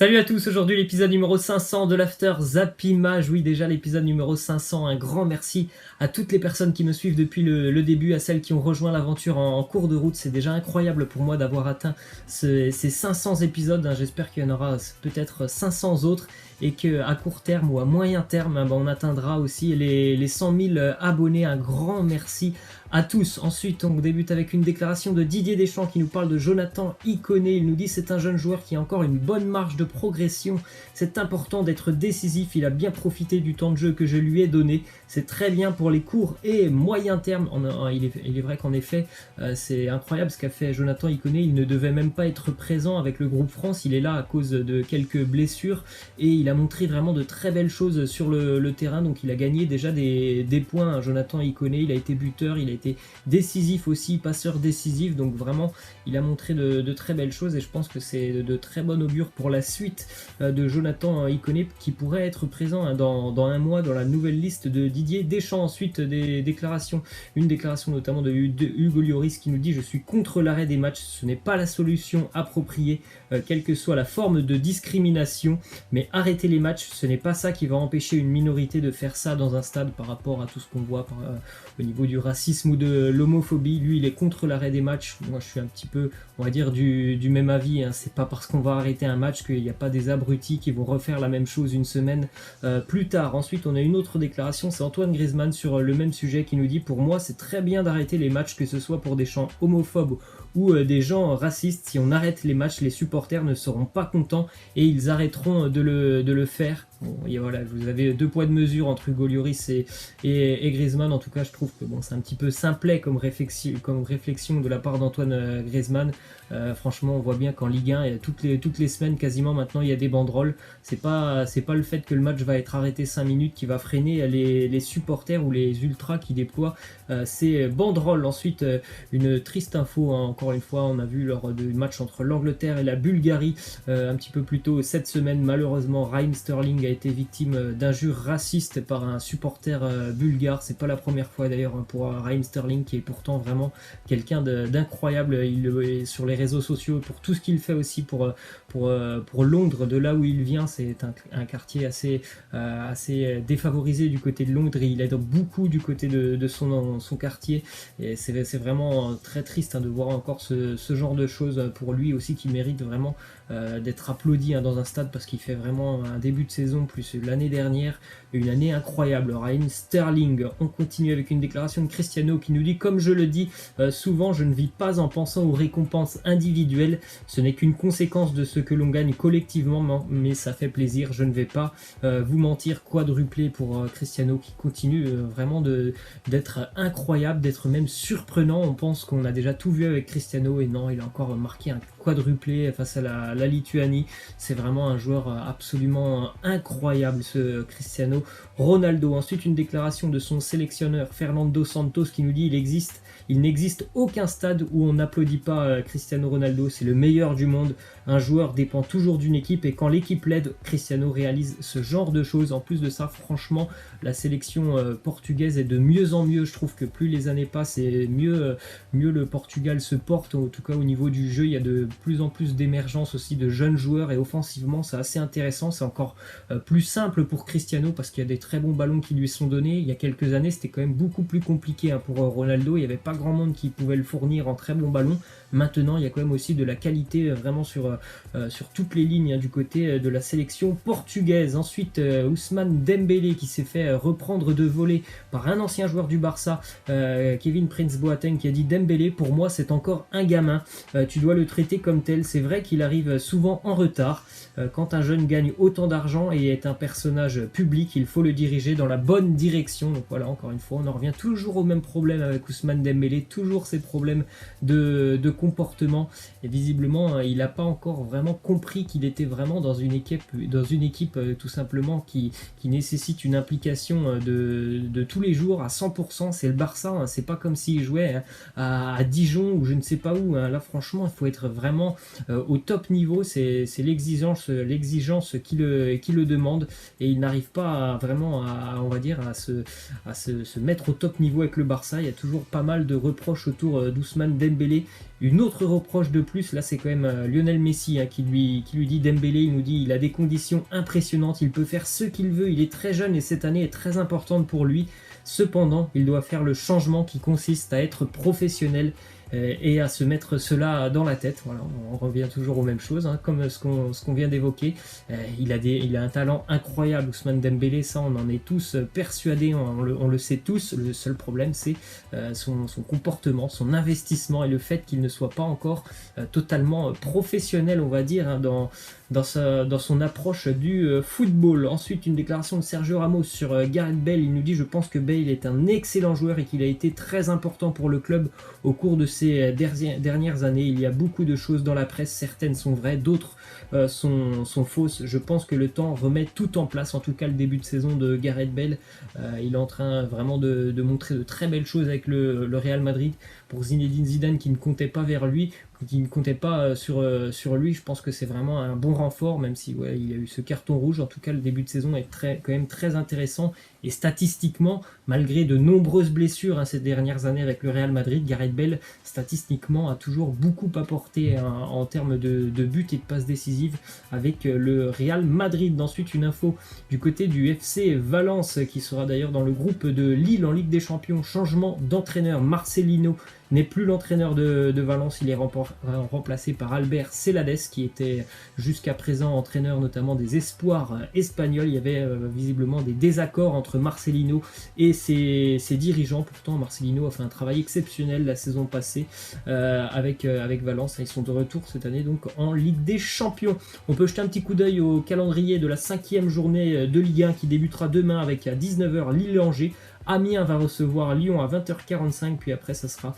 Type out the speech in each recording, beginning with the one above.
Salut à tous, aujourd'hui l'épisode numéro 500 de l'After Zapimage. Oui, déjà l'épisode numéro 500. Un grand merci à toutes les personnes qui me suivent depuis le début, à celles qui ont rejoint l'aventure en cours de route. C'est déjà incroyable pour moi d'avoir atteint ces 500 épisodes. J'espère qu'il y en aura peut-être 500 autres et qu'à court terme ou à moyen terme, on atteindra aussi les 100 000 abonnés. Un grand merci à tous. Ensuite, on débute avec une déclaration de Didier Deschamps qui nous parle de Jonathan Iconé. Il nous dit: c'est un jeune joueur qui a encore une bonne marge de progression. C'est important d'être décisif. Il a bien profité du temps de jeu que je lui ai donné. C'est très bien pour les courts et moyens termes. Il est vrai qu'en effet, c'est incroyable ce qu'a fait Jonathan Iconé. Il ne devait même pas être présent avec le groupe France. Il est là à cause de quelques blessures et il a montré vraiment de très belles choses sur le terrain. Donc il a gagné déjà des points. Jonathan Iconé, il a été buteur, il a été décisif aussi, passeur décisif, donc vraiment il a montré de très belles choses et je pense que c'est de très bon augure pour la suite de Jonathan Iconé qui pourrait être présent dans un mois dans la nouvelle liste de Didier Deschamps. Ensuite des déclarations, une déclaration notamment de Hugo Lloris qui nous dit: je suis contre l'arrêt des matchs, ce n'est pas la solution appropriée quelle que soit la forme de discrimination, mais arrêter les matchs, ce n'est pas ça qui va empêcher une minorité de faire ça dans un stade par rapport à tout ce qu'on voit au niveau du racisme ou de l'homophobie. Lui, il est contre l'arrêt des matchs. Moi, je suis un petit peu, on va dire, du même avis. C'est pas parce qu'on va arrêter un match qu'il n'y a pas des abrutis qui vont refaire la même chose une semaine plus tard. Ensuite, on a une autre déclaration, c'est Antoine Griezmann sur le même sujet qui nous dit: pour moi, c'est très bien d'arrêter les matchs, que ce soit pour des chants homophobes ou des gens racistes. Si on arrête les matchs, les supporters ne seront pas contents et ils arrêteront de le faire. Bon, et voilà, vous avez deux poids de mesure entre Hugo Lloris et Griezmann. En tout cas, je trouve que c'est un petit peu simplet comme réflexion de la part d'Antoine Griezmann. Franchement, on voit bien qu'en Ligue 1, toutes les semaines quasiment maintenant, il y a des banderoles. C'est pas le fait que le match va être arrêté 5 minutes qui va freiner les supporters ou les ultras qui déploient ces banderoles. Ensuite, une triste info, encore une fois, on a vu lors du match entre l'Angleterre et la Bulgarie un petit peu plus tôt cette semaine, malheureusement, Raheem Sterling a été victime d'injures racistes par un supporter bulgare. C'est pas la première fois d'ailleurs pour Raheem Sterling, qui est pourtant vraiment quelqu'un d'incroyable. Il est sur les réseaux sociaux pour tout ce qu'il fait aussi pour Londres, de là où il vient. C'est un quartier assez défavorisé du côté de Londres et il aide beaucoup du côté de son quartier. Et c'est vraiment très triste de voir encore ce genre de choses pour lui aussi, qui mérite vraiment d'être applaudi dans un stade, parce qu'il fait vraiment un début de saison plus l'année dernière, une année incroyable. Raheem Sterling. On continue avec une déclaration de Cristiano qui nous dit: comme je le dis souvent, je ne vis pas en pensant aux récompenses individuelles, ce n'est qu'une conséquence de ce que l'on gagne collectivement, mais ça fait plaisir, je ne vais pas vous mentir. Quadruplé pour Cristiano, qui continue vraiment d'être incroyable, d'être même surprenant. On pense qu'on a déjà tout vu avec Cristiano et non, il a encore marqué un quadruplé face à la Lituanie. C'est vraiment un joueur absolument incroyable, ce Cristiano Ronaldo. Ensuite, une déclaration de son sélectionneur Fernando Santos qui nous dit: il n'existe aucun stade où on n'applaudit pas Cristiano Ronaldo, c'est le meilleur du monde. Un joueur dépend toujours d'une équipe et quand l'équipe l'aide, Cristiano réalise ce genre de choses. En plus de ça, franchement, la sélection portugaise est de mieux en mieux. Je trouve que plus les années passent et mieux le Portugal se porte, en tout cas au niveau du jeu. Il y a de plus en plus d'émergence aussi de jeunes joueurs et offensivement, c'est assez intéressant. C'est encore plus simple pour Cristiano parce qu'il y a des très bons ballons qui lui sont donnés. Il y a quelques années, c'était quand même beaucoup plus compliqué pour Ronaldo. Il n'y avait pas grand monde qui pouvait le fournir en très bons ballons. Maintenant, il y a quand même aussi de la qualité vraiment sur toutes les lignes du côté de la sélection portugaise. Ensuite, Ousmane Dembélé qui s'est fait reprendre de volée par un ancien joueur du Barça, Kevin Prince Boateng, qui a dit: Dembélé, pour moi, c'est encore un gamin. Tu dois le traiter comme tel. C'est vrai qu'il arrive souvent en retard. Quand un jeune gagne autant d'argent et est un personnage public, il faut le diriger dans la bonne direction. Donc voilà, encore une fois, on en revient toujours au même problème avec Ousmane Dembélé, toujours ces problèmes de comportement. Et visiblement, il n'a pas encore vraiment compris qu'il était vraiment dans une équipe tout simplement qui nécessite une implication de tous les jours à 100%. C'est le Barça, c'est pas comme s'il jouait à Dijon ou je ne sais pas où. Là, franchement, il faut être vraiment au top niveau. C'est l'exigence qui le demande et il n'arrive pas vraiment on va dire à se mettre au top niveau avec le Barça. Il y a toujours pas mal de reproches autour d'Ousmane Dembélé. Une autre reproche de plus, là c'est quand même Lionel Messi qui lui dit Dembélé, il nous dit il a des conditions impressionnantes, il peut faire ce qu'il veut, il est très jeune et cette année est très importante pour lui. Cependant, il doit faire le changement qui consiste à être professionnel et à se mettre cela dans la tête. Voilà, on revient toujours aux mêmes choses, comme ce qu'on vient d'évoquer. Il a un talent incroyable, Ousmane Dembélé, ça on en est tous persuadés, on le sait tous. Le seul problème c'est son comportement, son investissement et le fait qu'il ne soit pas encore totalement professionnel, on va dire, dans son approche du football. Ensuite, une déclaration de Sergio Ramos sur Gareth Bale. Il nous dit « Je pense que Bale est un excellent joueur et qu'il a été très important pour le club au cours de ces dernières années. Il y a beaucoup de choses dans la presse, certaines sont vraies, d'autres sont fausses. Je pense que le temps remet tout en place, en tout cas le début de saison de Gareth Bale. Il est en train vraiment de montrer de très belles choses avec le Real Madrid. Pour Zinedine Zidane qui ne comptait pas vers lui, qui ne comptait pas sur lui, je pense que c'est vraiment un bon renfort, même si il a eu ce carton rouge. En tout cas, le début de saison est quand même très intéressant. Et statistiquement, malgré de nombreuses blessures ces dernières années avec le Real Madrid, Gareth Bale, statistiquement, a toujours beaucoup apporté en termes de buts et de passes décisives avec le Real Madrid. Ensuite, une info du côté du FC Valence, qui sera d'ailleurs dans le groupe de Lille en Ligue des Champions. Changement d'entraîneur, Marcelino n'est plus l'entraîneur de Valence, il est remplacé par Albert Celades, qui était jusqu'à présent entraîneur notamment des espoirs espagnols. Il y avait visiblement des désaccords entre Marcelino et ses dirigeants. Pourtant, Marcelino a fait un travail exceptionnel la saison passée avec Valence. Ils sont de retour cette année donc en Ligue des Champions. On peut jeter un petit coup d'œil au calendrier de la 5e journée de Ligue 1 qui débutera demain avec à 19h Lille-Angers. Amiens va recevoir Lyon à 20h45, puis après ça sera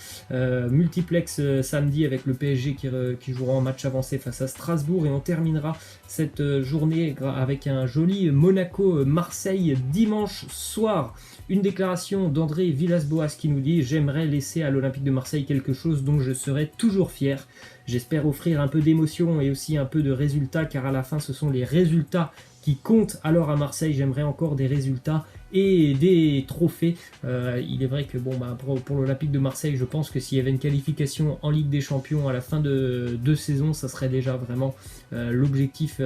multiplex samedi avec le PSG qui jouera en match avancé face à Strasbourg, et on terminera cette journée avec un joli Monaco-Marseille dimanche soir. Une déclaration d'André Villas-Boas qui nous dit « J'aimerais laisser à l'Olympique de Marseille quelque chose dont je serai toujours fier. J'espère offrir un peu d'émotion et aussi un peu de résultats, car à la fin ce sont les résultats qui comptent. Alors à Marseille, j'aimerais encore des résultats et des trophées. » Il est vrai que pour l'Olympique de Marseille, je pense que s'il y avait une qualification en Ligue des Champions à la fin de saison, ça serait déjà vraiment l'objectif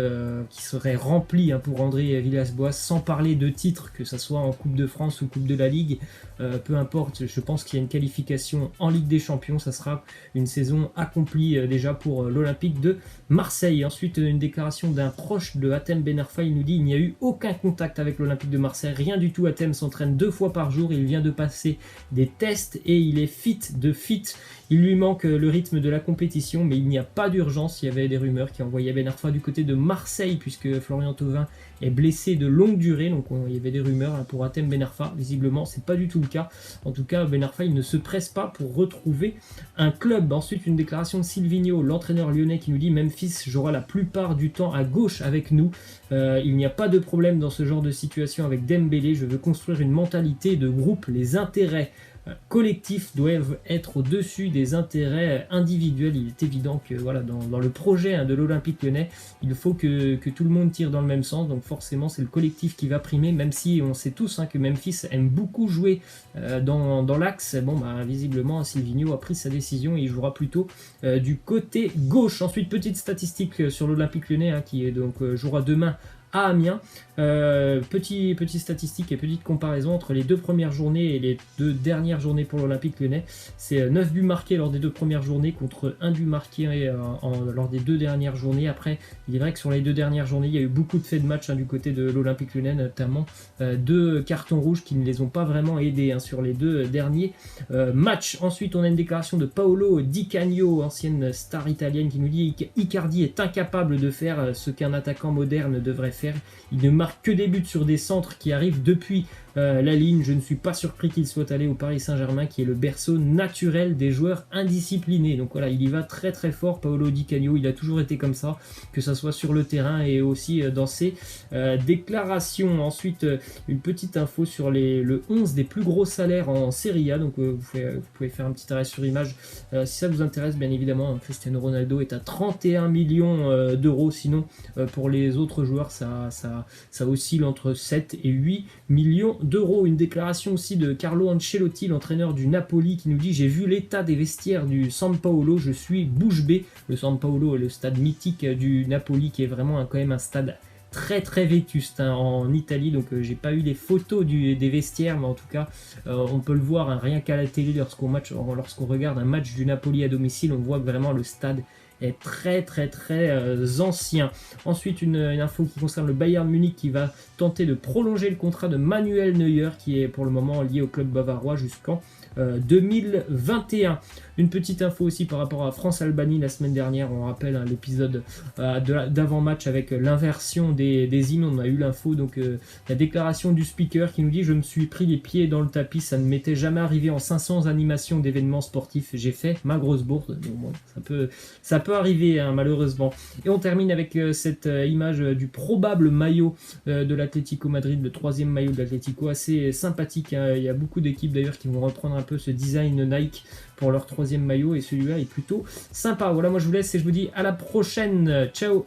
qui serait rempli pour André Villas-Boas, sans parler de titres, que ce soit en Coupe de France ou Coupe de la Ligue. Peu importe, je pense qu'il y a une qualification en Ligue des Champions, ça sera une saison accomplie déjà pour l'Olympique de Marseille. Ensuite, une déclaration d'un proche de Hatem Ben Arfa, il nous dit « Il n'y a eu aucun contact avec l'Olympique de Marseille, rien du tout. Hatem s'entraîne 2 fois par jour, il vient de passer des tests et il est fit de fit. Il lui manque le rythme de la compétition, mais il n'y a pas d'urgence. » Il y avait des rumeurs qui envoyaient Ben Arfa du côté de Marseille, puisque Florian Thauvin est blessé de longue durée, donc il y avait des rumeurs pour Hatem Ben Arfa. Visiblement, c'est pas du tout le cas. En tout cas, Ben Arfa, il ne se presse pas pour retrouver un club. Ensuite, une déclaration de Silvinho, l'entraîneur lyonnais, qui nous dit « Memphis jouera la plupart du temps à gauche avec nous. Il n'y a pas de problème dans ce genre de situation avec Dembélé. Je veux construire une mentalité de groupe. Les intérêts collectifs doivent être au-dessus des intérêts individuels. » Il est évident que dans le projet de l'Olympique Lyonnais, il faut que tout le monde tire dans le même sens. Donc forcément, c'est le collectif qui va primer, même si on sait tous que Memphis aime beaucoup jouer dans l'axe. Visiblement, Silvinho a pris sa décision et il jouera plutôt du côté gauche. Ensuite, petite statistique sur l'Olympique Lyonnais qui jouera demain à Amiens. Petite statistique et petite comparaison entre les 2 premières journées et les 2 dernières journées pour l'Olympique Lyonnais. C'est 9 buts marqués lors des 2 premières journées contre 1 but marqué lors des 2 dernières journées. Après, il est vrai que sur les 2 dernières journées, il y a eu beaucoup de faits de match du côté de l'Olympique Lyonnais, notamment 2 cartons rouges qui ne les ont pas vraiment aidés sur les 2 derniers matchs. Ensuite, on a une déclaration de Paolo Di Canio, ancienne star italienne, qui nous dit « Icardi est incapable de faire ce qu'un attaquant moderne devrait faire. Il ne marque que des buts sur des centres qui arrivent depuis la ligne. Je ne suis pas surpris qu'il soit allé au Paris Saint-Germain, qui est le berceau naturel des joueurs indisciplinés. » Donc voilà, il y va très très fort, Paolo Di Canio. Il a toujours été comme ça, que ce soit sur le terrain et aussi dans ses déclarations. Ensuite, une petite info sur le 11 des plus gros salaires en Serie A. Donc vous pouvez faire un petit arrêt sur image si ça vous intéresse, bien évidemment. Cristiano Ronaldo est à 31 millions d'euros. Sinon, pour les autres joueurs, ça oscille entre 7 et 8 millions d'euros. Une déclaration aussi de Carlo Ancelotti, l'entraîneur du Napoli, qui nous dit: j'ai vu l'état des vestiaires du San Paolo, je suis bouche bée. Le San Paolo est le stade mythique du Napoli, qui est vraiment quand même un stade très très vétuste en Italie, donc j'ai pas eu les photos des vestiaires, mais en tout cas on peut le voir rien qu'à la télé lorsqu'on regarde un match du Napoli à domicile, on voit que vraiment le stade est très très très ancien. Ensuite une info qui concerne le Bayern Munich, qui va tenter de prolonger le contrat de Manuel Neuer, qui est pour le moment lié au club bavarois jusqu'en 2021. Une petite info aussi par rapport à France-Albanie la semaine dernière, on rappelle l'épisode d'avant-match avec l'inversion des hymnes, on a eu l'info, donc la déclaration du speaker qui nous dit: je me suis pris les pieds dans le tapis, ça ne m'était jamais arrivé en 500 animations d'événements sportifs, j'ai fait ma grosse bourde. Donc bon, ça peut arriver malheureusement. Et on termine avec cette image du probable maillot de l'Atlético Madrid, le 3e maillot de l'Atlético, assez sympathique, il y a beaucoup d'équipes d'ailleurs qui vont reprendre un peu ce design Nike pour leur 3e maillot, et celui-là est plutôt sympa. Voilà, moi je vous laisse et je vous dis à la prochaine, ciao.